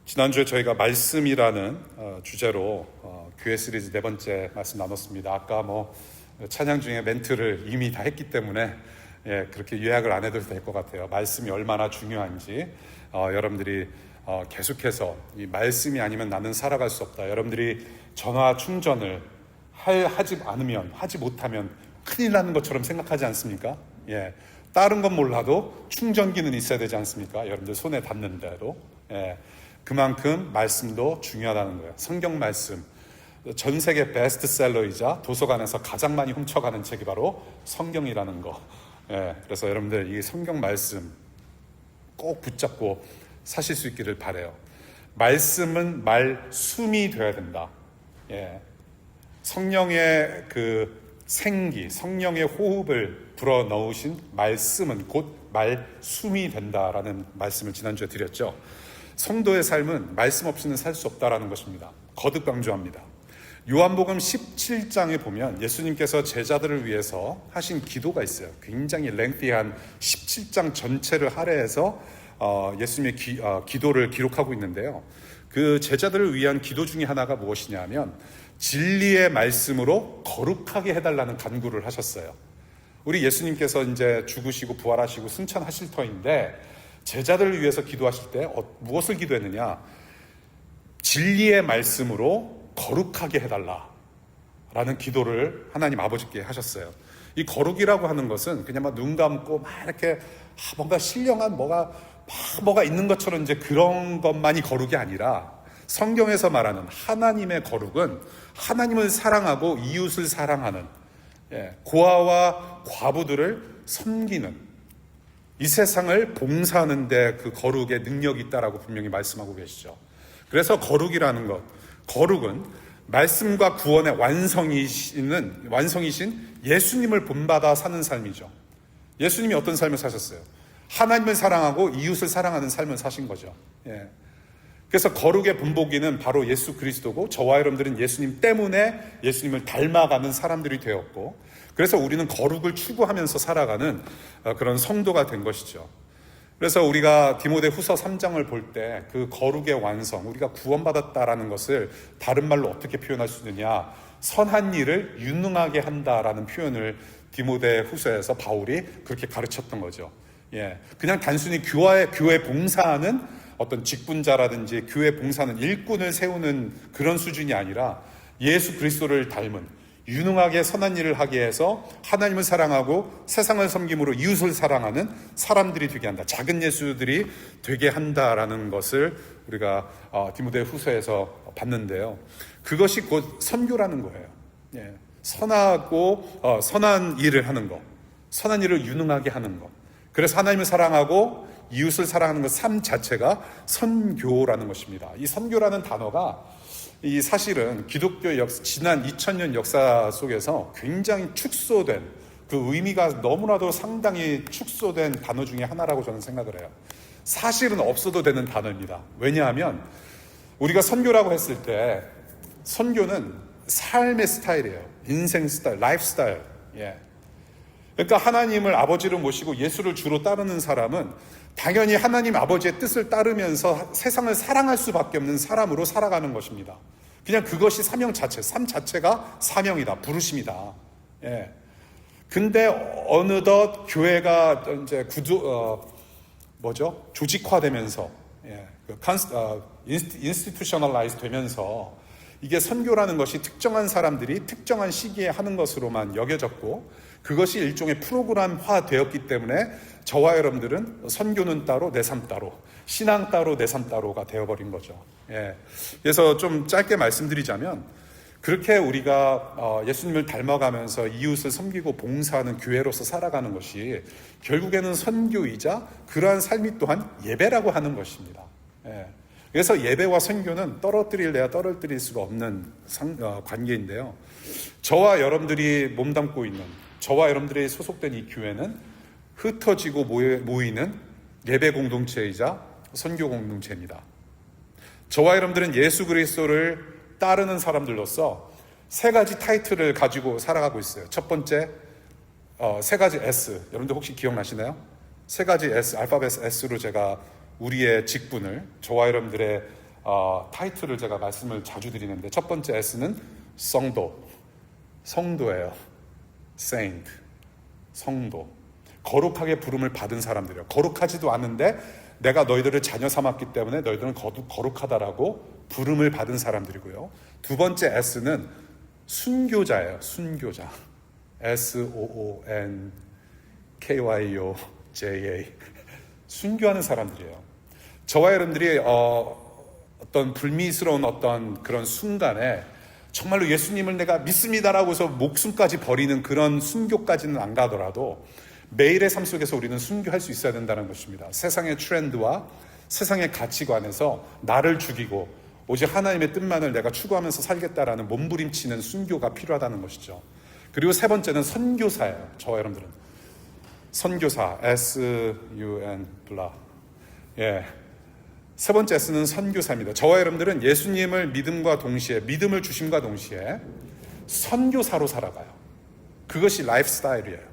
지난주에 저희가 말씀이라는 주제로 교회 시리즈 네 번째 말씀 나눴습니다. 아까 찬양 중에 멘트를 이미 다 했기 때문에 그렇게 요약을 안 해도 될 것 같아요. 말씀이 얼마나 중요한지 여러분들이 계속해서 이 말씀이 아니면 나는 살아갈 수 없다. 여러분들이 전화 충전을 하지 못하면 큰일 나는 것처럼 생각하지 않습니까? 다른 건 몰라도 충전기는 있어야 되지 않습니까? 여러분들 손에 닿는 대로. 그만큼 말씀도 중요하다는 거예요. 성경 말씀, 전 세계 베스트셀러이자 도서관에서 가장 많이 훔쳐가는 책이 바로 성경이라는 거. 그래서 여러분들 이 성경 말씀 꼭 붙잡고 사실 수 있기를 바라요. 말씀은 말숨이 되어야 된다. 성령의 그 생기, 성령의 호흡을 불어넣으신 말씀은 곧 말숨이 된다라는 말씀을 지난주에 드렸죠. 성도의 삶은 말씀 없이는 살 수 없다라는 것입니다. 거듭 강조합니다. 요한복음 17장에 보면 예수님께서 제자들을 위해서 하신 기도가 있어요. 굉장히 랭티한 17장 전체를 할애해서 예수님의 기도를 기록하고 있는데요. 그 제자들을 위한 기도 중에 하나가 무엇이냐면 진리의 말씀으로 거룩하게 해달라는 간구를 하셨어요. 우리 예수님께서 이제 죽으시고 부활하시고 승천하실 터인데 제자들을 위해서 기도하실 때 무엇을 기도했느냐? 진리의 말씀으로 거룩하게 해달라라는 기도를 하나님 아버지께 하셨어요. 이 거룩이라고 하는 것은 그냥 눈 감고 이렇게 뭔가 신령한 뭐가 있는 것처럼 이제 그런 것만이 거룩이 아니라 성경에서 말하는 하나님의 거룩은 하나님을 사랑하고 이웃을 사랑하는, 고아와 과부들을 섬기는, 이 세상을 봉사하는 데 그 거룩의 능력이 있다라고 분명히 말씀하고 계시죠. 그래서 거룩은 말씀과 구원의 완성이신 예수님을 본받아 사는 삶이죠. 예수님이 어떤 삶을 사셨어요? 하나님을 사랑하고 이웃을 사랑하는 삶을 사신 거죠. 그래서 거룩의 본보기는 바로 예수 그리스도고, 저와 여러분들은 예수님 때문에 예수님을 닮아가는 사람들이 되었고, 그래서 우리는 거룩을 추구하면서 살아가는 그런 성도가 된 것이죠. 그래서 우리가 디모데후서 3장을 볼 때 그 거룩의 완성, 우리가 구원받았다라는 것을 다른 말로 어떻게 표현할 수 있느냐? 선한 일을 유능하게 한다라는 표현을 디모데후서에서 바울이 그렇게 가르쳤던 거죠. 그냥 단순히 교회 봉사하는 어떤 직분자라든지 교회 봉사하는 일꾼을 세우는 그런 수준이 아니라 예수 그리스도를 닮은 유능하게 선한 일을 하게 해서 하나님을 사랑하고 세상을 섬김으로 이웃을 사랑하는 사람들이 되게 한다. 작은 예수들이 되게 한다라는 것을 우리가 디모데후서에서 봤는데요. 그것이 곧 선교라는 거예요. 선한 일을 하는 것, 선한 일을 유능하게 하는 것. 그래서 하나님을 사랑하고 이웃을 사랑하는 것 삶 자체가 선교라는 것입니다. 이 선교라는 단어가 이 사실은 기독교 지난 2000년 역사 속에서 굉장히 축소된, 그 의미가 너무나도 상당히 축소된 단어 중에 하나라고 저는 생각을 해요. 사실은 없어도 되는 단어입니다. 왜냐하면 우리가 선교라고 했을 때 선교는 삶의 스타일이에요. 인생 스타일, 라이프 스타일. 그러니까 하나님을 아버지로 모시고 예수를 주로 따르는 사람은 당연히 하나님 아버지의 뜻을 따르면서 세상을 사랑할 수밖에 없는 사람으로 살아가는 것입니다. 그냥 그것이 사명 자체, 삶 자체가 사명이다, 부르심이다. 근데 어느덧 교회가 이제 조직화되면서, 인스티튜셔널라이즈 되면서 이게 선교라는 것이 특정한 사람들이 특정한 시기에 하는 것으로만 여겨졌고, 그것이 일종의 프로그램화 되었기 때문에 저와 여러분들은 선교는 따로 내 삶 따로, 신앙 따로 내 삶 따로가 되어버린 거죠. 그래서 좀 짧게 말씀드리자면 그렇게 우리가 예수님을 닮아가면서 이웃을 섬기고 봉사하는 교회로서 살아가는 것이 결국에는 선교이자 그러한 삶이 또한 예배라고 하는 것입니다. 그래서 예배와 선교는 떨어뜨릴래야 떨어뜨릴 수가 없는 관계인데요. 저와 여러분들이 몸담고 있는, 저와 여러분들이 소속된 이 교회는 흩어지고 모이는 예배 공동체이자 선교 공동체입니다. 저와 여러분들은 예수 그리스도를 따르는 사람들로서 세 가지 타이틀을 가지고 살아가고 있어요. 첫 번째, 세 가지 S. 여러분들 혹시 기억나시나요? 세 가지 S, 알파벳 S로 제가 우리의 직분을, 저와 여러분들의 타이틀을 제가 말씀을 자주 드리는데, 첫 번째 S는 성도예요. Saint, 성도. 거룩하게 부름을 받은 사람들이에요. 거룩하지도 않은데 내가 너희들을 자녀 삼았기 때문에 너희들은 거룩하다라고 부름을 받은 사람들이고요. 두 번째 S는 순교자예요. 순교자. SOONKYOJA. 순교하는 사람들이에요. 저와 여러분들이 어떤 불미스러운 어떤 그런 순간에 정말로 예수님을 내가 믿습니다라고 해서 목숨까지 버리는 그런 순교까지는 안 가더라도 매일의 삶 속에서 우리는 순교할 수 있어야 된다는 것입니다. 세상의 트렌드와 세상의 가치관에서 나를 죽이고 오직 하나님의 뜻만을 내가 추구하면서 살겠다라는 몸부림치는 순교가 필요하다는 것이죠. 그리고 세 번째는 선교사예요. 저와 여러분들은 선교사, SUN 블라. 예. 세 번째 S는 선교사입니다. 저와 여러분들은 예수님을 믿음을 주심과 동시에 선교사로 살아가요. 그것이 라이프 스타일이에요.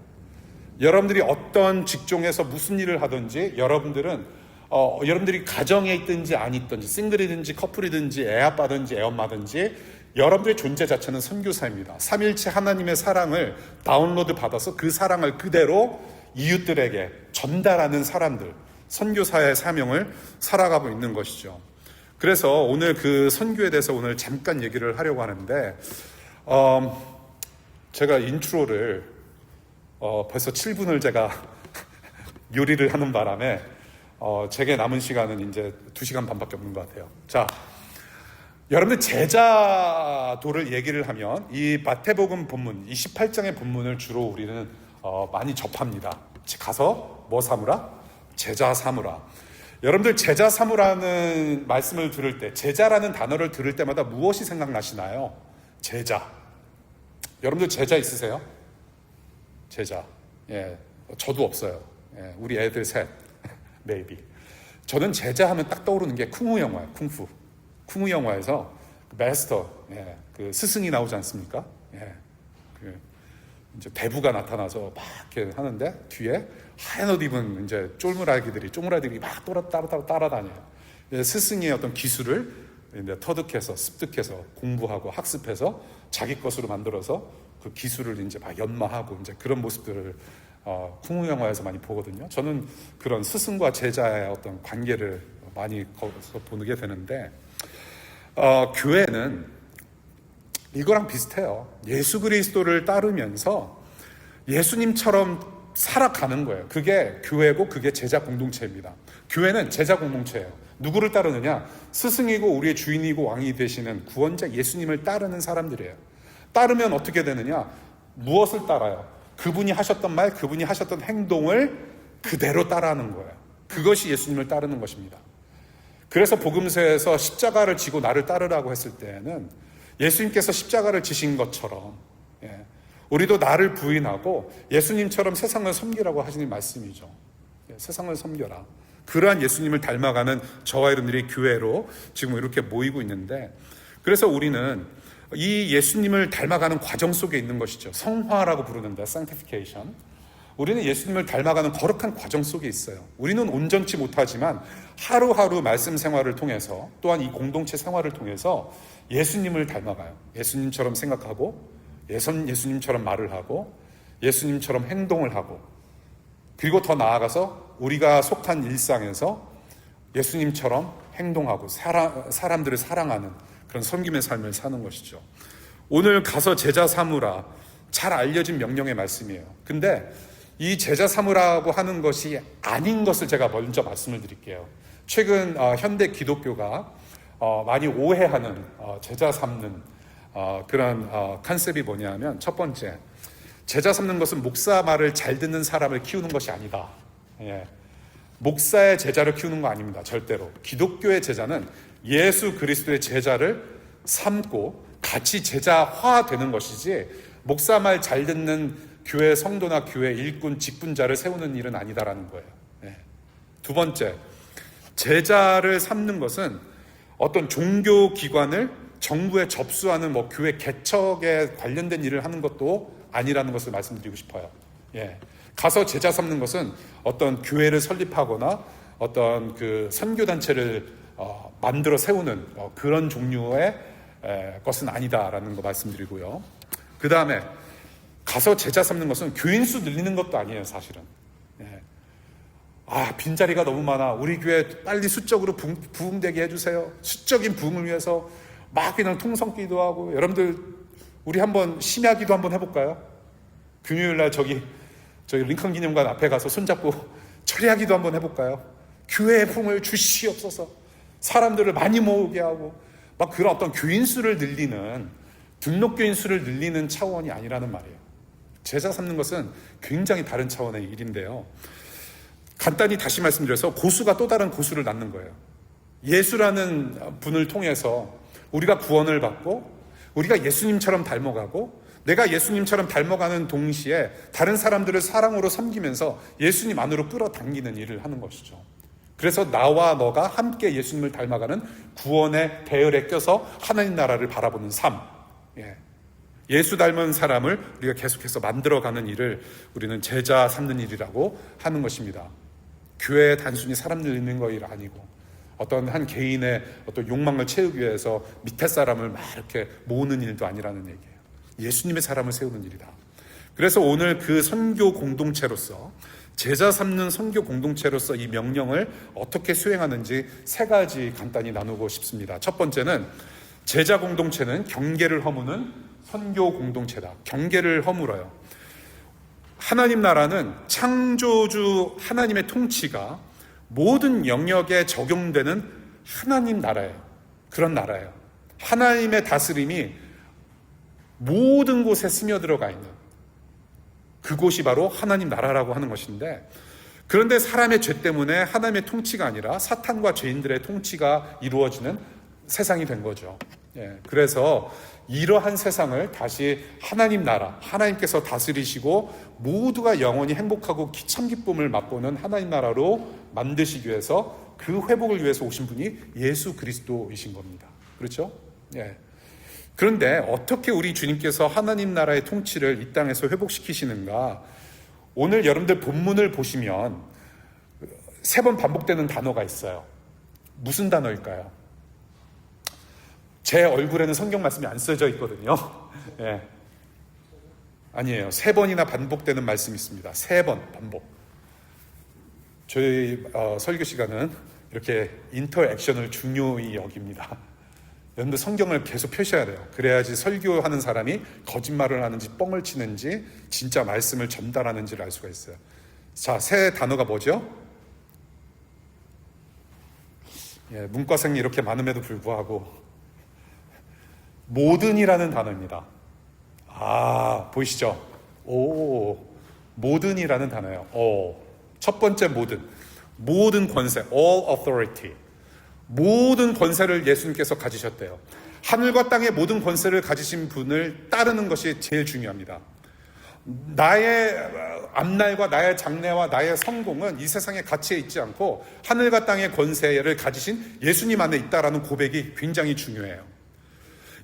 여러분들이 어떤 직종에서 무슨 일을 하든지 여러분들이 가정에 있든지 안 있든지 싱글이든지 커플이든지 애 아빠든지 애 엄마든지 여러분들의 존재 자체는 선교사입니다. 삼일체 하나님의 사랑을 다운로드 받아서 그 사랑을 그대로 이웃들에게 전달하는 사람들, 선교사의 사명을 살아가고 있는 것이죠. 그래서 오늘 그 선교에 대해서 오늘 잠깐 얘기를 하려고 하는데 제가 인트로를 벌써 7분을 제가 요리를 하는 바람에 제게 남은 시간은 이제 2시간 반밖에 없는 것 같아요. 자, 여러분들 제자도를 얘기를 하면 이 마태복음 본문, 28장의 본문을 주로 우리는 많이 접합니다. 가서 뭐 삼으라? 제자 삼으라. 여러분들 제자 삼으라는 말씀을 들을 때, 제자라는 단어를 들을 때마다 무엇이 생각나시나요? 제자. 여러분들 제자 있으세요? 제자. 예, 저도 없어요. 예, 우리 애들 셋. maybe. 저는 제자 하면 딱 떠오르는 게 쿵후 영화예요. 쿵후 영화에서 마스터, 그 스승이 나오지 않습니까? 이제 대부가 나타나서 막 이렇게 하는데 뒤에 하얀 옷 입은 이제 쪼무라기들이 막 따라다녀요. 스승의 어떤 기술을 이제 터득해서 습득해서 공부하고 학습해서 자기 것으로 만들어서 그 기술을 이제 막 연마하고 이제 그런 모습들을 쿵후 영화에서 많이 보거든요. 저는 그런 스승과 제자의 어떤 관계를 많이 거기서 보게 되는데 교회는 이거랑 비슷해요. 예수 그리스도를 따르면서 예수님처럼 살아가는 거예요. 그게 교회고 그게 제자 공동체입니다. 교회는 제자 공동체예요. 누구를 따르느냐? 스승이고 우리의 주인이고 왕이 되시는 구원자 예수님을 따르는 사람들이에요. 따르면 어떻게 되느냐? 무엇을 따라요? 그분이 하셨던 말, 그분이 하셨던 행동을 그대로 따라하는 거예요. 그것이 예수님을 따르는 것입니다. 그래서 복음서에서 십자가를 지고 나를 따르라고 했을 때에는 예수님께서 십자가를 지신 것처럼 우리도 나를 부인하고 예수님처럼 세상을 섬기라고 하시는 말씀이죠. 세상을 섬겨라. 그러한 예수님을 닮아가는 저와 여러분들이 교회로 지금 이렇게 모이고 있는데, 그래서 우리는 이 예수님을 닮아가는 과정 속에 있는 것이죠. 성화라고 부르는데 sanctification. 우리는 예수님을 닮아가는 거룩한 과정 속에 있어요. 우리는 온전치 못하지만 하루하루 말씀 생활을 통해서 또한 이 공동체 생활을 통해서 예수님을 닮아가요. 예수님처럼 생각하고 예수님처럼 말을 하고 예수님처럼 행동을 하고, 그리고 더 나아가서 우리가 속한 일상에서 예수님처럼 행동하고 사람들을 사랑하는 그런 섬김의 삶을 사는 것이죠. 오늘 가서 제자 삼으라, 잘 알려진 명령의 말씀이에요. 근데 이 제자 삼으라고 하는 것이 아닌 것을 제가 먼저 말씀을 드릴게요. 최근 현대 기독교가 많이 오해하는 제자 삼는 그런 컨셉이 뭐냐면, 첫 번째, 제자 삼는 것은 목사 말을 잘 듣는 사람을 키우는 것이 아니다. 목사의 제자를 키우는 거 아닙니다. 절대로. 기독교의 제자는 예수 그리스도의 제자를 삼고 같이 제자화되는 것이지, 목사 말 잘 듣는 교회 성도나 교회 일꾼 직분자를 세우는 일은 아니다라는 거예요. 두 번째, 제자를 삼는 것은 어떤 종교 기관을 정부에 접수하는 교회 개척에 관련된 일을 하는 것도 아니라는 것을 말씀드리고 싶어요. 가서 제자 삼는 것은 어떤 교회를 설립하거나 어떤 그 선교단체를 만들어 세우는 그런 종류의 것은 아니다라는 거 말씀드리고요. 그 다음에 가서 제자 삼는 것은 교인 수 늘리는 것도 아니에요, 사실은. 빈자리가 너무 많아. 우리 교회 빨리 수적으로 부흥되게 해주세요. 수적인 부흥을 위해서 막 그냥 통성기도 하고. 여러분들 우리 한번 심야기도 한번 해볼까요? 금요일날 저희 링컨 기념관 앞에 가서 손잡고 철야기도 한번 해볼까요? 교회의 부흥을 주시옵소서. 사람들을 많이 모으게 하고 막 그런 어떤 교인 수를 늘리는, 등록교인 수를 늘리는 차원이 아니라는 말이에요. 제자 삼는 것은 굉장히 다른 차원의 일인데요. 간단히 다시 말씀드려서 고수가 또 다른 고수를 낳는 거예요. 예수라는 분을 통해서 우리가 구원을 받고 우리가 예수님처럼 닮아가고, 내가 예수님처럼 닮아가는 동시에 다른 사람들을 사랑으로 섬기면서 예수님 안으로 끌어당기는 일을 하는 것이죠. 그래서 나와 너가 함께 예수님을 닮아가는 구원의 대열에 껴서 하나님 나라를 바라보는 삶, 예수 닮은 사람을 우리가 계속해서 만들어가는 일을 우리는 제자 삼는 일이라고 하는 것입니다. 교회에 단순히 사람 늘리는 거 일 아니고 어떤 한 개인의 어떤 욕망을 채우기 위해서 밑에 사람을 막 이렇게 모으는 일도 아니라는 얘기예요. 예수님의 사람을 세우는 일이다. 그래서 오늘 그 선교 공동체로서, 제자 삼는 선교 공동체로서 이 명령을 어떻게 수행하는지 세 가지 간단히 나누고 싶습니다. 첫 번째는 제자 공동체는 경계를 허무는 선교 공동체다. 경계를 허물어요. 하나님 나라는 창조주 하나님의 통치가 모든 영역에 적용되는 하나님 나라예요. 그런 나라예요. 하나님의 다스림이 모든 곳에 스며들어가 있는 그곳이 바로 하나님 나라라고 하는 것인데, 그런데 사람의 죄 때문에 하나님의 통치가 아니라 사탄과 죄인들의 통치가 이루어지는 세상이 된 거죠. 그래서 이러한 세상을 다시 하나님 나라, 하나님께서 다스리시고 모두가 영원히 행복하고 참 기쁨을 맛보는 하나님 나라로 만드시기 위해서, 그 회복을 위해서 오신 분이 예수 그리스도이신 겁니다. 그렇죠? 그런데 어떻게 우리 주님께서 하나님 나라의 통치를 이 땅에서 회복시키시는가? 오늘 여러분들 본문을 보시면 3번 반복되는 단어가 있어요. 무슨 단어일까요? 제 얼굴에는 성경 말씀이 안 써져 있거든요. 아니에요. 3번이나 반복되는 말씀이 있습니다. 3번 반복. 저희 설교 시간은 이렇게 인터액션을 중요히 여깁니다. 여러분들 성경을 계속 펴셔야 돼요. 그래야지 설교하는 사람이 거짓말을 하는지 뻥을 치는지 진짜 말씀을 전달하는지를 알 수가 있어요. 자, 새 단어가 뭐죠? 문과생이 이렇게 많음에도 불구하고 모든이라는 단어입니다. 보이시죠? 모든이라는 단어예요. 첫 번째 모든 권세, all authority. 모든 권세를 예수님께서 가지셨대요. 하늘과 땅의 모든 권세를 가지신 분을 따르는 것이 제일 중요합니다. 나의 앞날과 나의 장래와 나의 성공은 이 세상의 가치에 있지 않고 하늘과 땅의 권세를 가지신 예수님 안에 있다라는 고백이 굉장히 중요해요.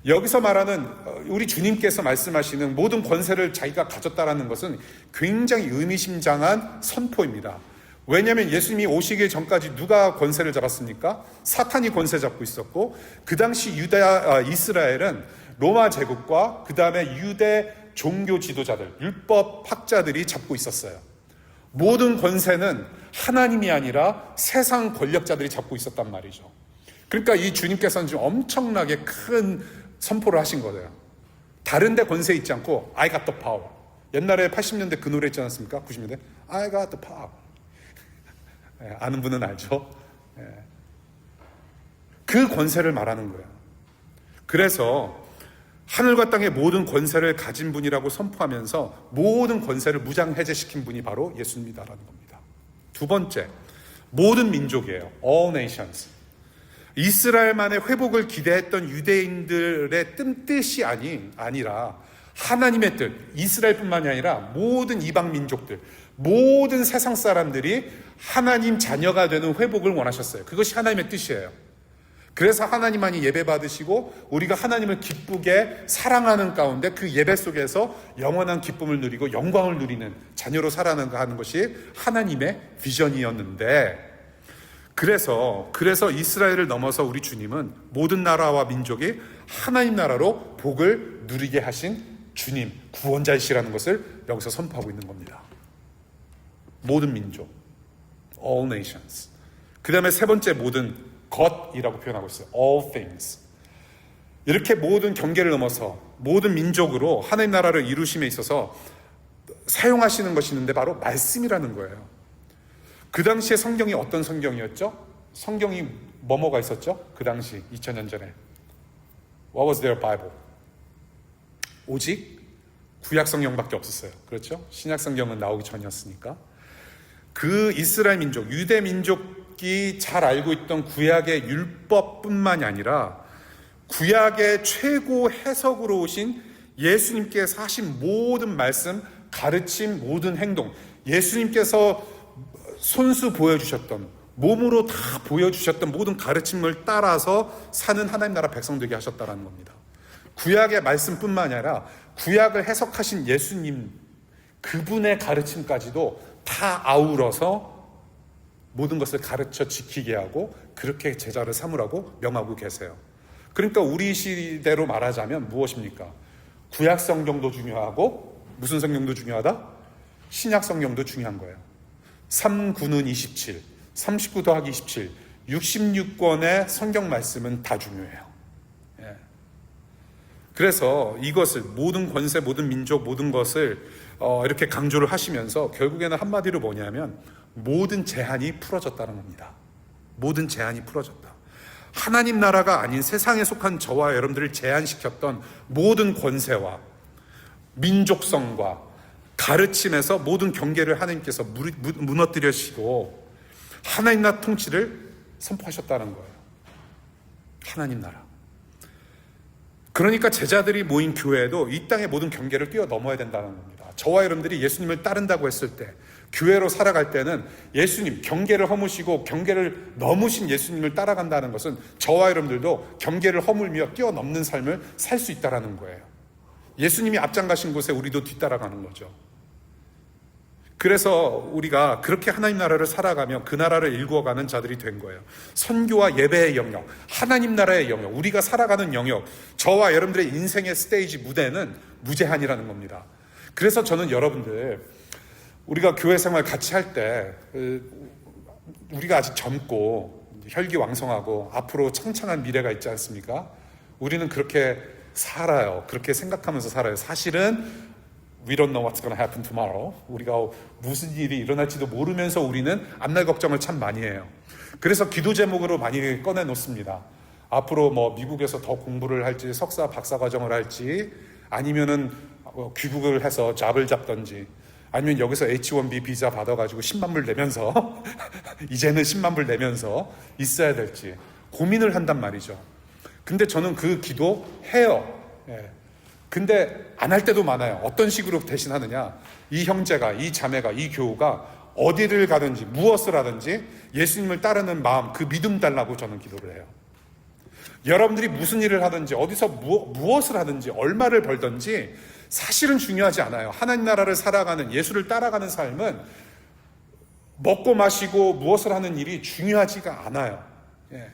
여기서 말하는 우리 주님께서 말씀하시는 모든 권세를 자기가 가졌다라는 것은 굉장히 의미심장한 선포입니다. 왜냐하면 예수님이 오시기 전까지 누가 권세를 잡았습니까? 사탄이 권세 잡고 있었고, 그 당시 이스라엘은 로마 제국과 그 다음에 유대 종교 지도자들, 율법 학자들이 잡고 있었어요. 모든 권세는 하나님이 아니라 세상 권력자들이 잡고 있었단 말이죠. 그러니까 이 주님께서는 지금 엄청나게 큰 선포를 하신 거예요. 다른 데 권세 있지 않고 I got the power. 옛날에 80년대 그 노래 있지 않았습니까? 90년대 I got the power. 아는 분은 알죠? 그 권세를 말하는 거예요. 그래서 하늘과 땅의 모든 권세를 가진 분이라고 선포하면서 모든 권세를 무장해제시킨 분이 바로 예수님이다라는 겁니다. 두 번째, 모든 민족이에요. All nations. 이스라엘만의 회복을 기대했던 유대인들의 뜻이 아니라 하나님의 뜻, 이스라엘뿐만이 아니라 모든 이방 민족들, 모든 세상 사람들이 하나님 자녀가 되는 회복을 원하셨어요. 그것이 하나님의 뜻이에요. 그래서 하나님만이 예배 받으시고 우리가 하나님을 기쁘게 사랑하는 가운데 그 예배 속에서 영원한 기쁨을 누리고 영광을 누리는 자녀로 살아가는 것이 하나님의 비전이었는데, 그래서 이스라엘을 넘어서 우리 주님은 모든 나라와 민족이 하나님 나라로 복을 누리게 하신 주님, 구원자이시라는 것을 여기서 선포하고 있는 겁니다. 모든 민족, all nations. 그 다음에 세 번째 모든 것이라고 표현하고 있어요. all things. 이렇게 모든 경계를 넘어서 모든 민족으로 하나님 나라를 이루심에 있어서 사용하시는 것이 있는데 바로 말씀이라는 거예요. 그 당시에 성경이 어떤 성경이었죠? 성경이 뭐가 있었죠? 그 당시 2000년 전에 What was their Bible? 오직 구약 성경밖에 없었어요. 그렇죠? 신약 성경은 나오기 전이었으니까. 그 이스라엘 민족, 유대 민족이 잘 알고 있던 구약의 율법뿐만이 아니라 구약의 최고 해석으로 오신 예수님께서 하신 모든 말씀, 가르침, 모든 행동, 예수님께서 손수 보여주셨던, 몸으로 다 보여주셨던 모든 가르침을 따라서 사는 하나님 나라 백성 되게 하셨다는 겁니다. 구약의 말씀뿐만 아니라 구약을 해석하신 예수님, 그분의 가르침까지도 다 아우러서 모든 것을 가르쳐 지키게 하고 그렇게 제자를 삼으라고 명하고 계세요. 그러니까 우리 시대로 말하자면 무엇입니까? 구약 성경도 중요하고 무슨 성경도 중요하다? 신약 성경도 중요한 거예요. 3, 9는 27, 39 더하기 27, 66권의 성경 말씀은 다 중요해요. 예. 그래서 이것을 모든 권세, 모든 민족, 모든 것을 이렇게 강조를 하시면서 결국에는 한마디로 뭐냐면 모든 제한이 풀어졌다는 겁니다. 모든 제한이 풀어졌다. 하나님 나라가 아닌 세상에 속한 저와 여러분들을 제한시켰던 모든 권세와 민족성과 가르침에서 모든 경계를 하나님께서 무너뜨리시고 하나님 나라 통치를 선포하셨다는 거예요. 하나님 나라. 그러니까 제자들이 모인 교회도 이 땅의 모든 경계를 뛰어넘어야 된다는 겁니다. 저와 여러분들이 예수님을 따른다고 했을 때, 교회로 살아갈 때는 예수님, 경계를 허무시고 경계를 넘으신 예수님을 따라간다는 것은 저와 여러분들도 경계를 허물며 뛰어넘는 삶을 살 수 있다는 거예요. 예수님이 앞장 가신 곳에 우리도 뒤따라가는 거죠. 그래서 우리가 그렇게 하나님 나라를 살아가며 그 나라를 일구어가는 자들이 된 거예요. 선교와 예배의 영역, 하나님 나라의 영역, 우리가 살아가는 영역, 저와 여러분들의 인생의 스테이지, 무대는 무제한이라는 겁니다. 그래서 저는 여러분들, 우리가 교회 생활 같이 할 때 우리가 아직 젊고 혈기왕성하고 앞으로 창창한 미래가 있지 않습니까? 우리는 그렇게 살아요. 그렇게 생각하면서 살아요. 사실은 We don't know what's going to happen tomorrow. 우리가 무슨 일이 일어날지도 모르면서 우리는 앞날 걱정을 참 많이 해요. 그래서 기도 제목으로 많이 꺼내 놓습니다. 앞으로 뭐 미국에서 더 공부를 할지, 석사, 박사 과정을 할지, 아니면은 귀국을 해서 잡을 잡던지, 아니면 여기서 H1B 비자 받아가지고 10만 불 내면서 이제는 10만 불 내면서 있어야 될지 고민을 한단 말이죠. 근데 저는 그 기도 해요. 예. 근데 안 할 때도 많아요. 어떤 식으로 대신하느냐? 이 형제가, 이 자매가, 이 교우가 어디를 가든지 무엇을 하든지 예수님을 따르는 마음, 그 믿음 달라고 저는 기도를 해요. 여러분들이 무슨 일을 하든지 어디서 무엇을 하든지 얼마를 벌든지 사실은 중요하지 않아요. 하나님 나라를 살아가는, 예수를 따라가는 삶은 먹고 마시고 무엇을 하는 일이 중요하지가 않아요. 예.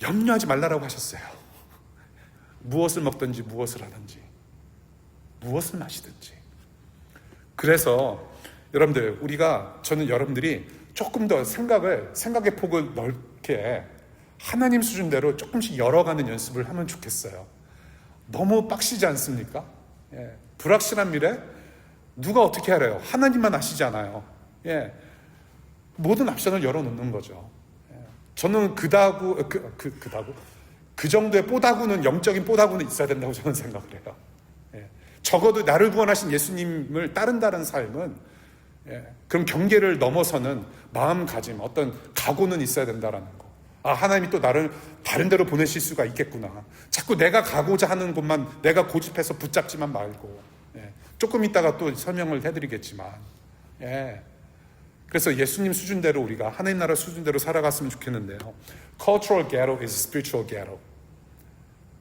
염려하지 말라라고 하셨어요. 무엇을 먹든지 무엇을 하든지 무엇을 마시든지. 그래서 여러분들, 저는 여러분들이 조금 더 생각의 폭을 넓게 하나님 수준대로 조금씩 열어가는 연습을 하면 좋겠어요. 너무 빡시지 않습니까? 예. 불확실한 미래 누가 어떻게 알아요? 하나님만 아시잖아요. 예. 모든 옵션을 열어놓는 거죠. 예. 저는 그 정도의 뽀다구는, 영적인 뽀다구는 있어야 된다고 저는 생각을 해요. 예. 적어도 나를 구원하신 예수님을 따른다는 삶은, 예, 그럼 경계를 넘어서는 마음가짐, 어떤 각오는 있어야 된다는 거. 아, 하나님이 또 나를 다른 데로 보내실 수가 있겠구나. 자꾸 내가 가고자 하는 곳만 내가 고집해서 붙잡지만 말고. 예. 조금 있다가 또 설명을 해드리겠지만, 예. 그래서 예수님 수준대로 우리가 하나님 나라 수준대로 살아갔으면 좋겠는데요. Cultural ghetto is spiritual ghetto.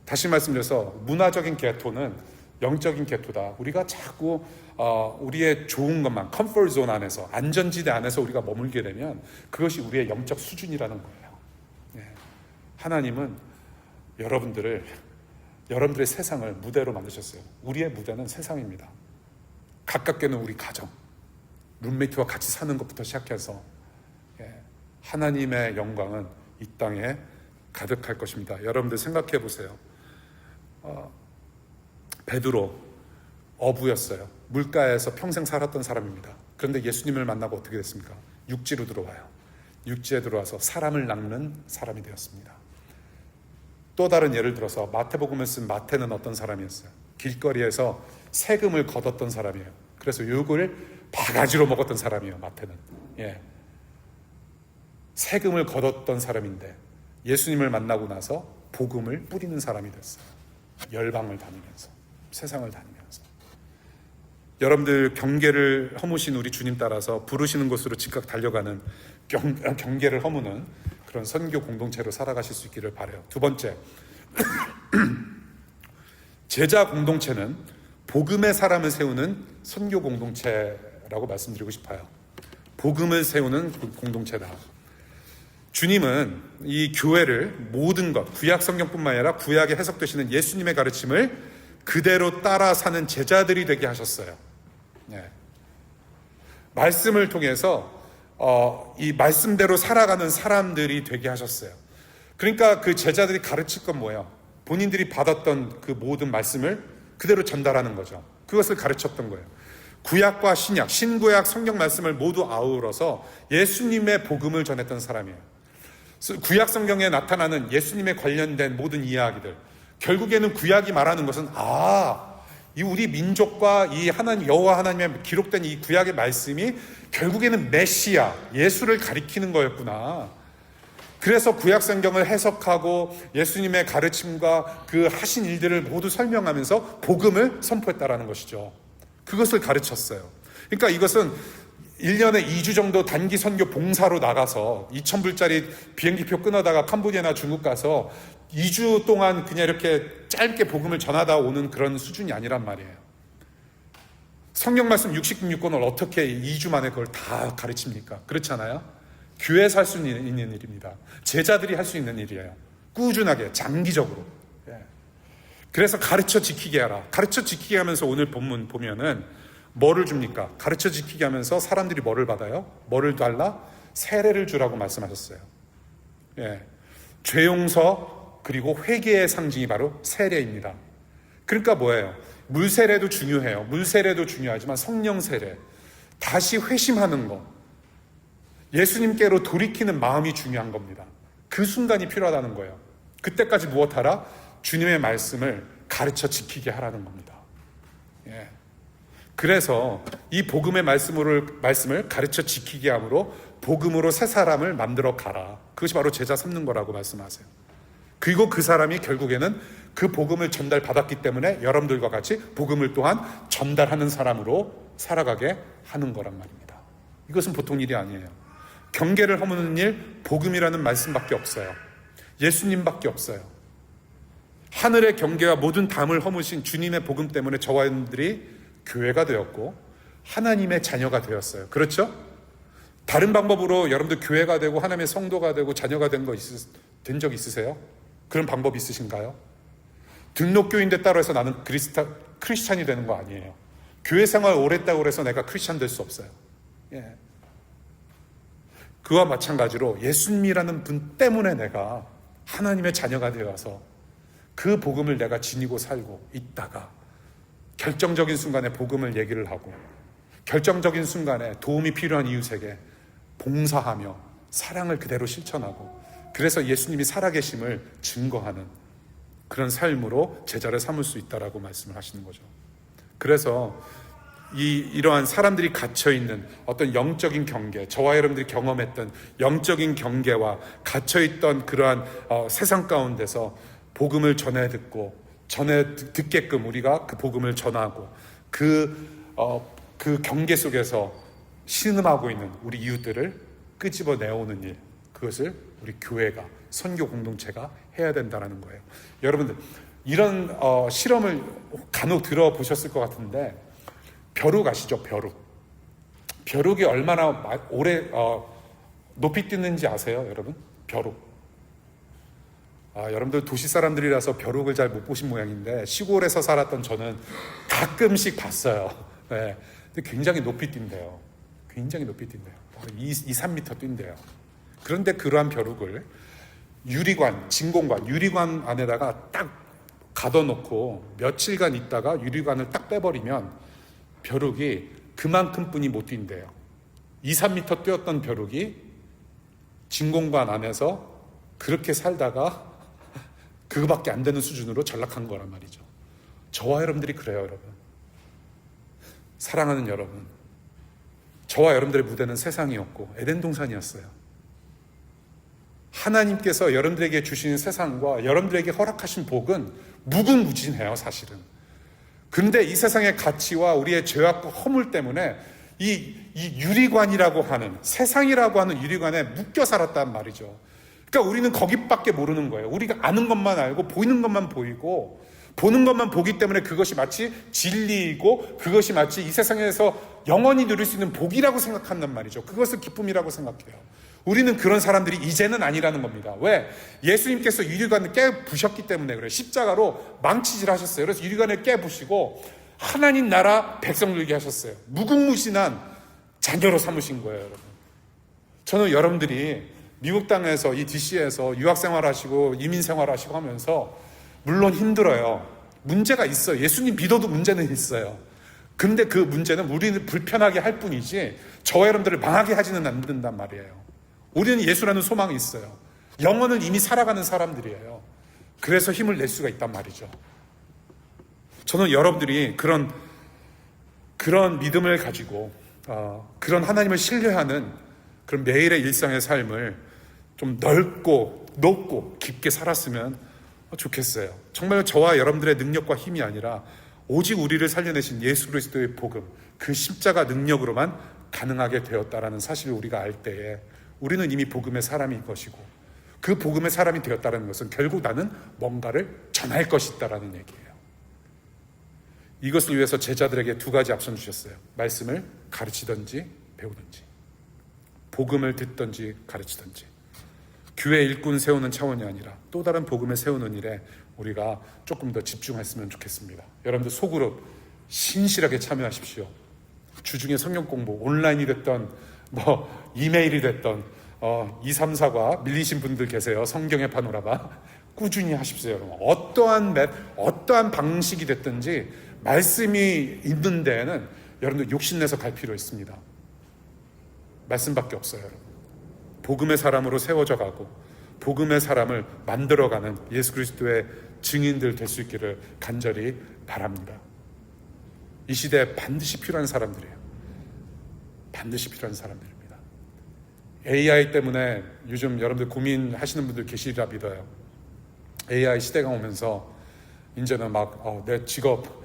다시 말씀드려서 문화적인 게토는 영적인 개토다. 우리가 자꾸 우리의 좋은 것만 컴포트 존 안에서, 안전지대 안에서 우리가 머물게 되면 그것이 우리의 영적 수준이라는 거예요. 하나님은 여러분들의 세상을 무대로 만드셨어요. 우리의 무대는 세상입니다. 가깝게는 우리 가정, 룸메이트와 같이 사는 것부터 시작해서 하나님의 영광은 이 땅에 가득할 것입니다. 여러분들 생각해 보세요. 베드로 어부였어요. 물가에서 평생 살았던 사람입니다. 그런데 예수님을 만나고 어떻게 됐습니까? 육지로 들어와요. 육지에 들어와서 사람을 낚는 사람이 되었습니다. 또 다른 예를 들어서 마태복음을 쓴 마태는 어떤 사람이었어요? 길거리에서 세금을 걷었던 사람이에요. 그래서 욕을 바가지로 먹었던 사람이에요. 마태는 세금을 걷었던 사람인데 예수님을 만나고 나서 복음을 뿌리는 사람이 됐어요. 열방을 다니면서, 세상을 다니면서. 여러분들 경계를 허무신 우리 주님 따라서 부르시는 곳으로 즉각 달려가는 경계를 허무는 그런 선교 공동체로 살아가실 수 있기를 바라요. 두 번째, 제자 공동체는 복음의 사람을 세우는 선교 공동체라고 말씀드리고 싶어요. 복음을 세우는 공동체다. 주님은 이 교회를 모든 것, 구약 성경뿐만 아니라 구약에 해석되시는 예수님의 가르침을 그대로 따라 사는 제자들이 되게 하셨어요. 말씀을 통해서 이 말씀대로 살아가는 사람들이 되게 하셨어요. 그러니까 그 제자들이 가르칠 건 뭐예요? 본인들이 받았던 그 모든 말씀을 그대로 전달하는 거죠. 그것을 가르쳤던 거예요. 구약과 신약, 신구약 성경 말씀을 모두 아우러서 예수님의 복음을 전했던 사람이에요. 구약 성경에 나타나는 예수님에 관련된 모든 이야기들, 결국에는 구약이 말하는 것은 이 우리 민족과 이 하나님, 여호와 하나님의 기록된 이 구약의 말씀이 결국에는 메시아, 예수를 가리키는 거였구나. 그래서 구약 성경을 해석하고 예수님의 가르침과 그 하신 일들을 모두 설명하면서 복음을 선포했다라는 것이죠. 그것을 가르쳤어요. 그러니까 이것은 1년에 2주 정도 단기 선교 봉사로 나가서 2,000불짜리 비행기표 끊어다가 캄보디아나 중국 가서 2주 동안 그냥 이렇게 짧게 복음을 전하다 오는 그런 수준이 아니란 말이에요. 성경 말씀 66권을 어떻게 2주 만에 그걸 다 가르칩니까? 그렇잖아요. 교회에서 할 수 있는 일입니다. 제자들이 할 수 있는 일이에요. 꾸준하게, 장기적으로. 그래서 가르쳐 지키게 하라. 가르쳐 지키게 하면서 오늘 본문 보면은 뭐를 줍니까? 가르쳐 지키게 하면서 사람들이 뭐를 받아요? 뭐를 달라? 세례를 주라고 말씀하셨어요. 죄 용서 그리고 회개의 상징이 바로 세례입니다. 그러니까 뭐예요? 물 세례도 중요해요. 물 세례도 중요하지만 성령 세례, 다시 회심하는 것, 예수님께로 돌이키는 마음이 중요한 겁니다. 그 순간이 필요하다는 거예요. 그때까지 무엇하라? 주님의 말씀을 가르쳐 지키게 하라는 겁니다. 그래서 이 복음의 말씀을 가르쳐 지키게 함으로 복음으로 새 사람을 만들어 가라. 그것이 바로 제자 삼는 거라고 말씀하세요. 그리고 그 사람이 결국에는 그 복음을 전달받았기 때문에 여러분들과 같이 복음을 또한 전달하는 사람으로 살아가게 하는 거란 말입니다. 이것은 보통 일이 아니에요. 경계를 허무는 일, 복음이라는 말씀밖에 없어요. 예수님밖에 없어요. 하늘의 경계와 모든 담을 허무신 주님의 복음 때문에 저와 여러분들이 교회가 되었고 하나님의 자녀가 되었어요. 그렇죠? 다른 방법으로 여러분들 교회가 되고 하나님의 성도가 되고 자녀가 된 적 있으세요? 그런 방법 있으신가요? 등록교인 됐다고 해서 나는 크리스찬이 되는 거 아니에요. 교회 생활 오래 했다고 해서 내가 크리스찬 될 수 없어요. 그와 마찬가지로 예수님이라는 분 때문에 내가 하나님의 자녀가 되어서 그 복음을 내가 지니고 살고 있다가 결정적인 순간에 복음을 얘기를 하고 결정적인 순간에 도움이 필요한 이웃에게 봉사하며 사랑을 그대로 실천하고 그래서 예수님이 살아계심을 증거하는 그런 삶으로 제자를 삼을 수 있다라고 말씀을 하시는 거죠. 그래서 이러한 사람들이 gat혀있는 어떤 영적인 경계, 저와 여러분들이 경험했던 영적인 경계와 gat혀있던 그러한 세상 가운데서 복음을 전해 듣게끔 우리가 그 복음을 전하고 그 경계 속에서 신음하고 있는 우리 이웃들을 끄집어 내오는 일, 그것을 우리 교회가, 선교 공동체가 해야 된다는 거예요. 여러분들, 이런 실험을 간혹 들어보셨을 것 같은데, 벼룩 아시죠? 벼룩이 얼마나 오래 높이 뛰는지 아세요, 여러분? 벼룩. 여러분들 도시 사람들이라서 벼룩을 잘 못 보신 모양인데, 시골에서 살았던 저는 가끔씩 봤어요. 네. 근데 굉장히 높이 뛴대요. 굉장히 높이 뛴대요. 3m 뛴대요. 그런데 그러한 벼룩을 진공관, 유리관 안에다가 딱 가둬놓고 며칠간 있다가 유리관을 딱 빼버리면 벼룩이 그만큼뿐이 못 뛴대요. 3m 뛰었던 벼룩이 진공관 안에서 그렇게 살다가 그거밖에 안 되는 수준으로 전락한 거란 말이죠. 저와 여러분들이 그래요, 여러분. 사랑하는 여러분, 저와 여러분들의 무대는 세상이었고 에덴 동산이었어요. 하나님께서 여러분들에게 주신 세상과 여러분들에게 허락하신 복은 무궁무진해요, 사실은. 그런데 이 세상의 가치와 우리의 죄악과 허물 때문에 이 유리관이라고 하는, 세상이라고 하는 유리관에 묶여 살았단 말이죠. 그러니까 우리는 거기밖에 모르는 거예요. 우리가 아는 것만 알고 보이는 것만 보이고, 보는 것만 보기 때문에 그것이 마치 진리이고 그것이 마치 이 세상에서 영원히 누릴 수 있는 복이라고 생각한단 말이죠. 그것을 기쁨이라고 생각해요. 우리는 그런 사람들이 이제는 아니라는 겁니다. 왜? 예수님께서 유리관을 깨부셨기 때문에 그래요. 십자가로 망치질 하셨어요. 그래서 유리관을 깨부시고 하나님 나라 백성 되게 하셨어요. 무궁무진한 자녀로 삼으신 거예요, 여러분. 저는 여러분들이 미국 땅에서, 이 DC에서 유학생활 하시고 이민생활 하시고 하면서 물론 힘들어요. 문제가 있어요. 예수님 믿어도 문제는 있어요. 근데 그 문제는 우리는 불편하게 할 뿐이지 저와 여러분들을 망하게 하지는 않는단 말이에요. 우리는 예수라는 소망이 있어요. 영혼을 이미 살아가는 사람들이에요. 그래서 힘을 낼 수가 있단 말이죠. 저는 여러분들이 그런 믿음을 가지고 그런 하나님을 신뢰하는 그런 매일의 일상의 삶을 좀 넓고 높고 깊게 살았으면 좋겠어요. 정말 저와 여러분들의 능력과 힘이 아니라 오직 우리를 살려내신 예수 그리스도의 복음, 그 십자가 능력으로만 가능하게 되었다라는 사실을 우리가 알 때에 우리는 이미 복음의 사람인 것이고, 그 복음의 사람이 되었다는 것은 결국 나는 뭔가를 전할 것이다라는 얘기예요. 이것을 위해서 제자들에게 2가지 앞선 주셨어요. 말씀을 가르치든지 배우든지, 복음을 듣든지 가르치든지. 교회 일꾼 세우는 차원이 아니라 또 다른 복음을 세우는 일에 우리가 조금 더 집중했으면 좋겠습니다. 여러분들 소그룹 신실하게 참여하십시오. 주중에 성경 공부, 온라인이 됐던 이메일이 됐던 2, 3, 4과 밀리신 분들 계세요. 성경의 파노라마 꾸준히 하십시오. 여러분. 어떠한 방식이 됐든지 말씀이 있는 데에는 여러분들 욕심내서 갈 필요 있습니다. 말씀밖에 없어요, 여러분. 복음의 사람으로 세워져 가고 복음의 사람을 만들어가는 예수 그리스도의 증인들 될 수 있기를 간절히 바랍니다. 이 시대에 반드시 필요한 사람들이에요. 반드시 필요한 사람들입니다. AI 때문에 요즘 여러분들 고민하시는 분들 계시리라 믿어요. AI 시대가 오면서 이제는 내 직업,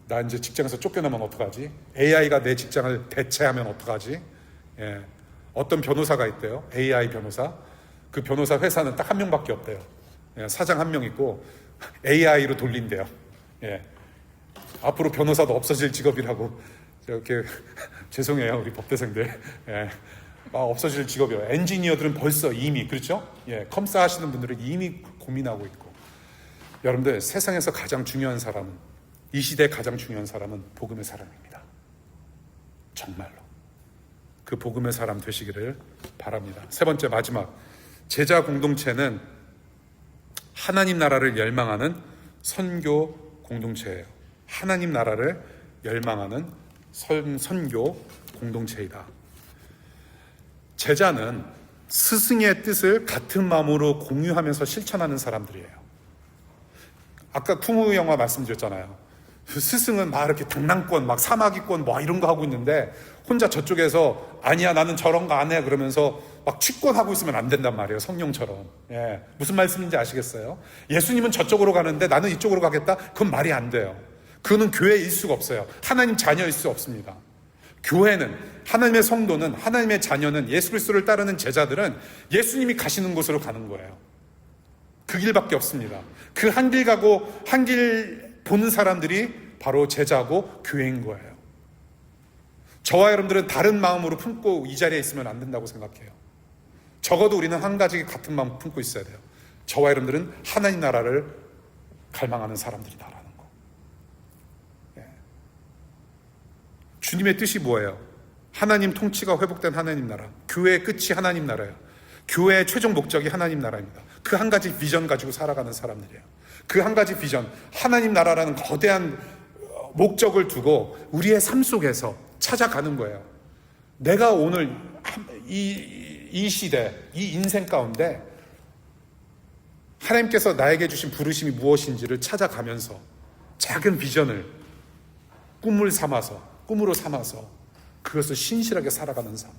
나 이제 직장에서 쫓겨나면 어떡하지? AI가 내 직장을 대체하면 어떡하지? 예. 어떤 변호사가 있대요. AI 변호사. 그 변호사 회사는 딱 1명밖에 없대요. 예. 사장 1명 있고 AI로 돌린대요. 예. 앞으로 변호사도 없어질 직업이라고 이렇게 죄송해요, 우리 법대생들. 예. 없어질 직업이에요. 엔지니어들은 벌써 이미, 그렇죠? 예. 컴싸 하시는 분들은 이미 고민하고 있고. 여러분들, 세상에서 가장 중요한 사람은, 이 시대에 가장 중요한 사람은 복음의 사람입니다. 정말로. 그 복음의 사람 되시기를 바랍니다. 3번째, 마지막. 제자 공동체는 하나님 나라를 열망하는 선교 공동체예요. 하나님 나라를 열망하는 선교 공동체이다. 제자는 스승의 뜻을 같은 마음으로 공유하면서 실천하는 사람들이에요. 아까 쿵우 영화 말씀드렸잖아요. 그 스승은 막 이렇게 당랑권, 막 사마귀권 이런 거 하고 있는데 혼자 저쪽에서 아니야 나는 저런 거 안 해 그러면서 막 취권하고 있으면 안 된단 말이에요. 성령처럼. 예. 무슨 말씀인지 아시겠어요? 예수님은 저쪽으로 가는데 나는 이쪽으로 가겠다? 그건 말이 안 돼요. 그거는 교회일 수가 없어요. 하나님 자녀일 수 없습니다. 교회는, 하나님의 성도는, 하나님의 자녀는, 예수 그리스도를 따르는 제자들은 예수님이 가시는 곳으로 가는 거예요. 그 길밖에 없습니다. 그 한 길 가고 한 길 보는 사람들이 바로 제자고 교회인 거예요. 저와 여러분들은 다른 마음으로 품고 이 자리에 있으면 안 된다고 생각해요. 적어도 우리는 한 가지 같은 마음 품고 있어야 돼요. 저와 여러분들은 하나님 나라를 갈망하는 사람들이다라는 거. 예. 주님의 뜻이 뭐예요? 하나님 통치가 회복된 하나님 나라. 교회의 끝이 하나님 나라예요. 교회의 최종 목적이 하나님 나라입니다. 그 한 가지 비전 가지고 살아가는 사람들이에요. 그 한 가지 비전, 하나님 나라라는 거대한 목적을 두고 우리의 삶 속에서 찾아가는 거예요. 내가 오늘 이 시대, 이 인생 가운데 하나님께서 나에게 주신 부르심이 무엇인지를 찾아가면서 작은 비전을 꿈으로 삼아서 그것을 신실하게 살아가는 삶.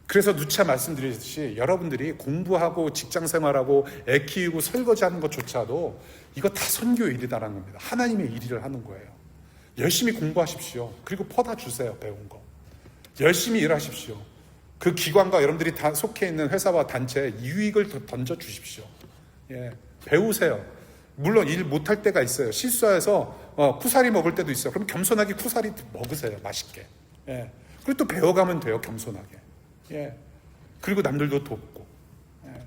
그래서 누차 말씀드렸듯이 여러분들이 공부하고 직장생활하고 애 키우고 설거지하는 것조차도 이거 다 선교의 일이다라는 겁니다. 하나님의 일을 하는 거예요. 열심히 공부하십시오. 그리고 퍼다 주세요. 배운 거. 열심히 일하십시오. 그 기관과 여러분들이 다 속해 있는 회사와 단체에 유익을 더 던져주십시오. 예, 배우세요. 물론 일 못할 때가 있어요. 실수해서 쿠사리 먹을 때도 있어요. 그럼 겸손하게 쿠사리 먹으세요. 맛있게. 예, 그리고 또 배워가면 돼요. 겸손하게. 예, 그리고 남들도 돕고. 예.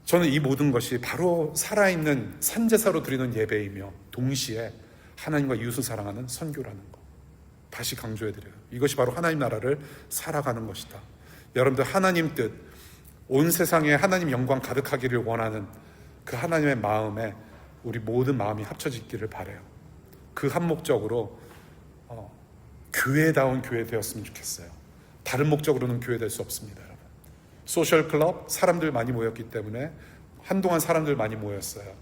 저는 이 모든 것이 바로 살아있는 산제사로 드리는 예배이며 동시에 하나님과 이웃을 사랑하는 선교라는 거. 다시 강조해드려요. 이것이 바로 하나님 나라를 살아가는 것이다. 여러분들 하나님 뜻, 온 세상에 하나님 영광 가득하기를 원하는 그 하나님의 마음에 우리 모든 마음이 합쳐지기를 바라요. 그 한 목적으로 교회다운 교회 되었으면 좋겠어요. 다른 목적으로는 교회 될 수 없습니다. 여러분. 소셜 클럽, 사람들 많이 모였기 때문에 한동안 사람들 많이 모였어요.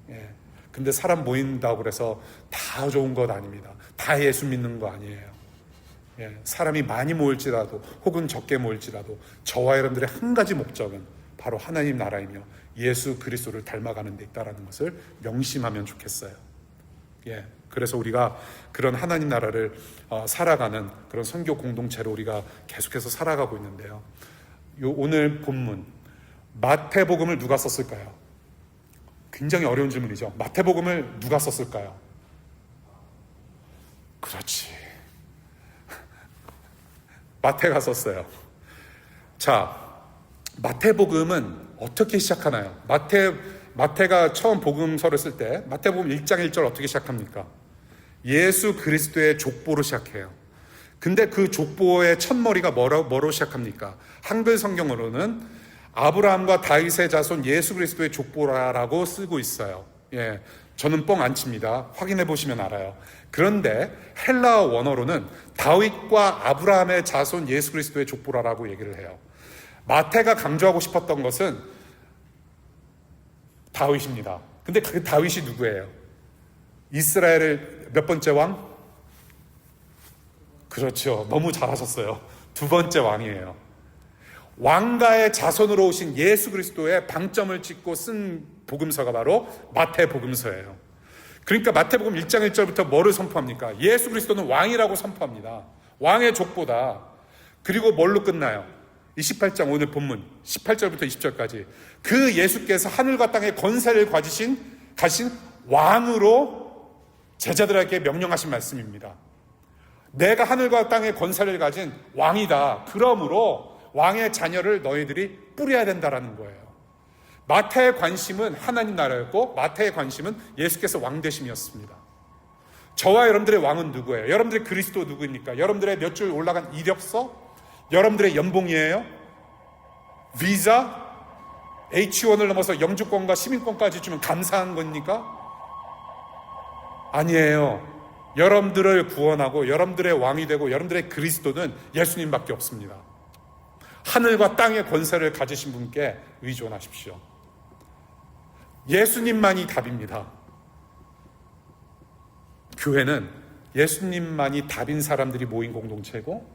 예. 근데 사람 모인다고 그래서 다 좋은 것 아닙니다. 다 예수 믿는 거 아니에요. 예. 사람이 많이 모일지라도 혹은 적게 모일지라도 저와 여러분들의 한 가지 목적은 바로 하나님 나라이며 예수 그리스도를 닮아가는 데 있다는 것을 명심하면 좋겠어요. 예. 그래서 우리가 그런 하나님 나라를 살아가는 그런 선교 공동체로 우리가 계속해서 살아가고 있는데요. 오늘 본문 마태복음을 누가 썼을까요? 굉장히 어려운 질문이죠. 마태복음을 누가 썼을까요? 그렇지. 마태가 썼어요. 자, 마태복음은 어떻게 시작하나요? 마태가 처음 복음서를 쓸 때 마태복음 1장 1절 어떻게 시작합니까? 예수 그리스도의 족보로 시작해요. 근데 그 족보의 첫머리가 뭐로 시작합니까? 한글 성경으로는 아브라함과 다윗의 자손 예수 그리스도의 족보라고 쓰고 있어요. 예, 저는 뻥 안 칩니다. 확인해 보시면 알아요. 그런데 헬라어 원어로는 다윗과 아브라함의 자손 예수 그리스도의 족보라라고 얘기를 해요. 마태가 강조하고 싶었던 것은 다윗입니다. 근데 그 다윗이 누구예요? 이스라엘의 몇 번째 왕? 그렇죠. 너무 잘하셨어요. 두 번째 왕이에요. 왕가의 자손으로 오신 예수 그리스도의 방점을 찍고 쓴 복음서가 바로 마태복음서예요. 그러니까 마태복음 1장 1절부터 뭐를 선포합니까? 예수 그리스도는 왕이라고 선포합니다. 왕의 족보다. 그리고 뭘로 끝나요? 28장 오늘 본문 18절부터 20절까지 그 예수께서 하늘과 땅의 권세를 가진 왕으로 제자들에게 명령하신 말씀입니다. 내가 하늘과 땅의 권세를 가진 왕이다. 그러므로 왕의 자녀를 너희들이 뿌려야 된다라는 거예요. 마태의 관심은 하나님 나라였고 마태의 관심은 예수께서 왕 되심이었습니다. 저와 여러분들의 왕은 누구예요? 여러분들의 그리스도 누구입니까? 여러분들의 몇 줄 올라간 이력서? 여러분들의 연봉이에요? 비자? H1을 넘어서 영주권과 시민권까지 주면 감사한 겁니까? 아니에요. 여러분들을 구원하고 여러분들의 왕이 되고 여러분들의 그리스도는 예수님밖에 없습니다. 하늘과 땅의 권세를 가지신 분께 의존하십시오. 예수님만이 답입니다. 교회는 예수님만이 답인 사람들이 모인 공동체고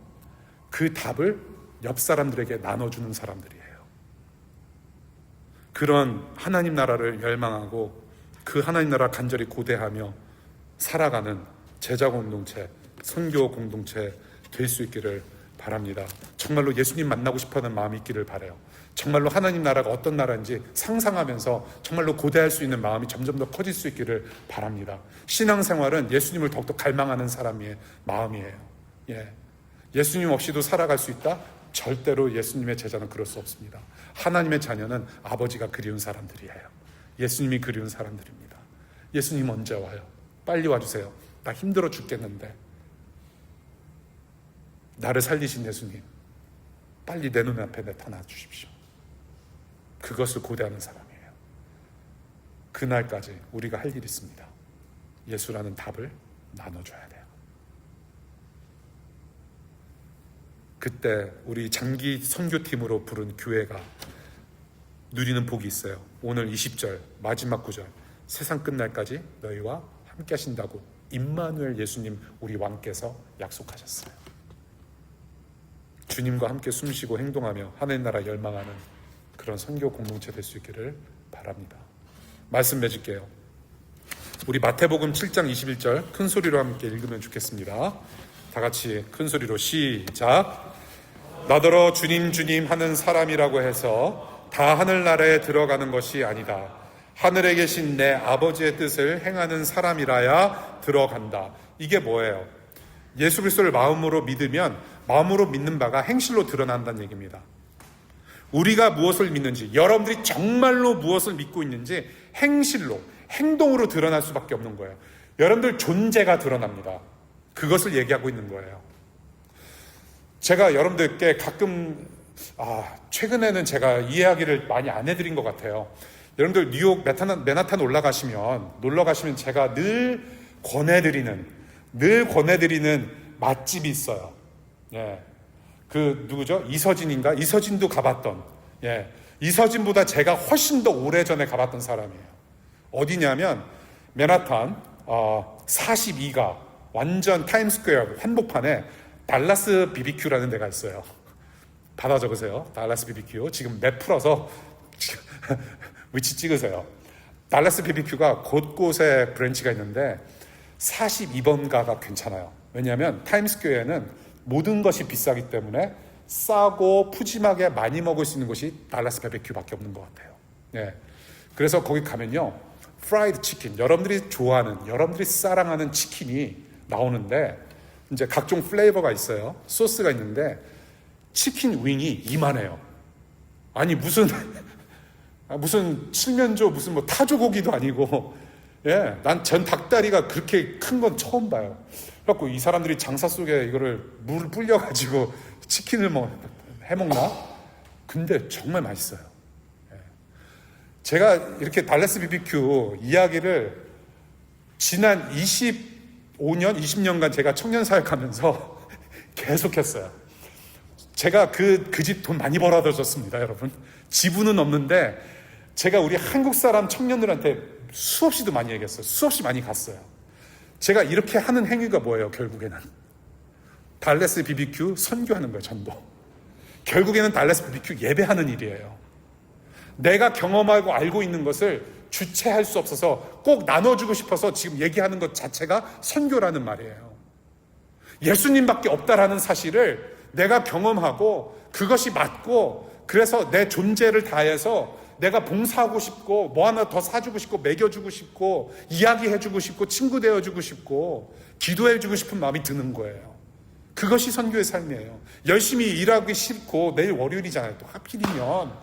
그 답을 옆 사람들에게 나눠주는 사람들이에요. 그런 하나님 나라를 열망하고 그 하나님 나라 간절히 고대하며 살아가는 제자 공동체, 선교 공동체 될 수 있기를 바랍니다. 바랍니다. 정말로 예수님 만나고 싶어하는 마음이 있기를 바라요. 정말로 하나님 나라가 어떤 나라인지 상상하면서 정말로 고대할 수 있는 마음이 점점 더 커질 수 있기를 바랍니다. 신앙생활은 예수님을 더욱더 갈망하는 사람의 마음이에요. 예수님 없이도 살아갈 수 있다? 절대로 예수님의 제자는 그럴 수 없습니다. 하나님의 자녀는 아버지가 그리운 사람들이에요. 예수님이 그리운 사람들입니다. 예수님 언제 와요? 빨리 와주세요. 나 힘들어 죽겠는데. 나를 살리신 예수님, 빨리 내 눈앞에 나타나 주십시오. 그것을 고대하는 사람이에요. 그날까지 우리가 할 일이 있습니다. 예수라는 답을 나눠줘야 돼요. 그때 우리 장기 선교팀으로 부른 교회가 누리는 복이 있어요. 오늘 20절 마지막 구절, 세상 끝날까지 너희와 함께 하신다고 임마누엘 예수님 우리 왕께서 약속하셨어요. 주님과 함께 숨쉬고 행동하며 하나님 나라 열망하는 그런 선교 공동체 될 수 있기를 바랍니다. 말씀 맺을게요. 우리 마태복음 7장 21절 큰 소리로 함께 읽으면 좋겠습니다. 다 같이 큰 소리로 시작. 나더러 주님 주님 하는 사람이라고 해서 다 하늘나라에 들어가는 것이 아니다. 하늘에 계신 내 아버지의 뜻을 행하는 사람이라야 들어간다. 이게 뭐예요? 예수 그리스도를 마음으로 믿으면 마음으로 믿는 바가 행실로 드러난다는 얘기입니다. 우리가 무엇을 믿는지, 여러분들이 정말로 무엇을 믿고 있는지 행실로, 행동으로 드러날 수밖에 없는 거예요. 여러분들 존재가 드러납니다. 그것을 얘기하고 있는 거예요. 제가 여러분들께 가끔 최근에는 제가 이야기를 많이 안 해드린 것 같아요. 여러분들 뉴욕 맨하탄 놀러 가시면 제가 늘 권해드리는 맛집이 있어요. 그 누구죠? 이서진인가? 이서진도 가봤던. 이서진보다 제가 훨씬 더 오래전에 가봤던 사람이에요. 어디냐면 맨하탄 42가 완전 타임스퀘어 한복판에 달라스 BBQ라는 데가 있어요. 받아 적으세요. 달라스 BBQ. 지금 맵 풀어서 위치 찍으세요. 달라스 BBQ가 곳곳에 브랜치가 있는데 42번가가 괜찮아요. 왜냐하면 타임스퀘어에는 모든 것이 비싸기 때문에 싸고 푸짐하게 많이 먹을 수 있는 곳이 달라스 BBQ밖에 없는 것 같아요. 그래서 거기 가면요, 프라이드 치킨, 여러분들이 좋아하는, 여러분들이 사랑하는 치킨이 나오는데 이제 각종 플레이버가 있어요. 소스가 있는데 치킨 윙이 이만해요. 아니 무슨 칠면조 무슨 뭐 타조고기도 아니고, 난 전 닭다리가 그렇게 큰 건 처음 봐요. 그래갖고 이 사람들이 장사 속에 이거를 물을 불려가지고 치킨을 해먹나? 근데 정말 맛있어요. 제가 이렇게 달라스 BBQ 이야기를 지난 25년, 20년간 제가 청년사역 하면서 계속했어요. 제가 그 집 돈 많이 벌어들였습니다, 여러분. 지분은 없는데 제가 우리 한국 사람 청년들한테 수없이도 많이 얘기했어요. 수없이 많이 갔어요. 제가 이렇게 하는 행위가 뭐예요, 결국에는? 달라스 BBQ 선교하는 거예요, 전도. 결국에는 달라스 BBQ 예배하는 일이에요. 내가 경험하고 알고 있는 것을 주체할 수 없어서 꼭 나눠주고 싶어서 지금 얘기하는 것 자체가 선교라는 말이에요. 예수님밖에 없다라는 사실을 내가 경험하고 그것이 맞고, 그래서 내 존재를 다해서 내가 봉사하고 싶고 뭐 하나 더 사주고 싶고 먹여주고 싶고 이야기해주고 싶고 친구 되어주고 싶고 기도해주고 싶은 마음이 드는 거예요. 그것이 선교의 삶이에요. 열심히 일하기 싫고, 내일 월요일이잖아요. 또 하필이면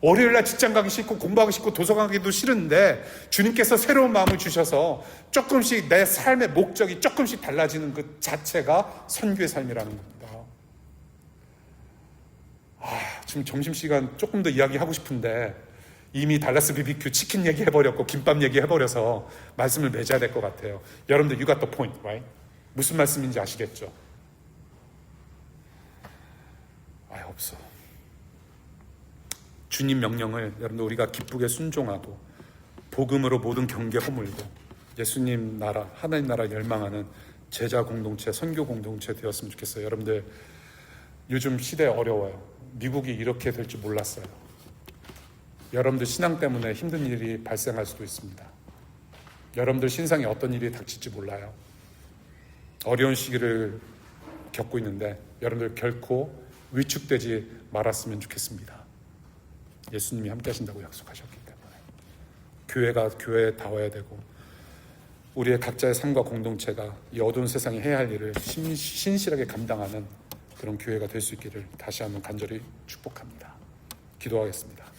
월요일날 직장 가기 싫고 공부하기 싫고 도서관 가기도 싫은데 주님께서 새로운 마음을 주셔서 조금씩 내 삶의 목적이 조금씩 달라지는 그 자체가 선교의 삶이라는 겁니다. 지금 점심시간 조금 더 이야기하고 싶은데 이미 달라스 BBQ 치킨 얘기해버렸고 김밥 얘기해버려서 말씀을 맺어야 될 것 같아요. 여러분들 you got the point, right? 무슨 말씀인지 아시겠죠? 없어. 주님 명령을 여러분들 우리가 기쁘게 순종하고 복음으로 모든 경계 허물고 예수님 나라, 하나님 나라 열망하는 제자 공동체, 선교 공동체 되었으면 좋겠어요. 여러분들 요즘 시대 어려워요. 미국이 이렇게 될 줄 몰랐어요. 여러분들 신앙 때문에 힘든 일이 발생할 수도 있습니다. 여러분들 신상에 어떤 일이 닥칠지 몰라요. 어려운 시기를 겪고 있는데 여러분들 결코 위축되지 말았으면 좋겠습니다. 예수님이 함께 하신다고 약속하셨기 때문에 교회가 교회다워야 되고 우리의 각자의 삶과 공동체가 이 어두운 세상에 해야 할 일을 신실하게 감당하는 그런 교회가 될 수 있기를 다시 한번 간절히 축복합니다. 기도하겠습니다.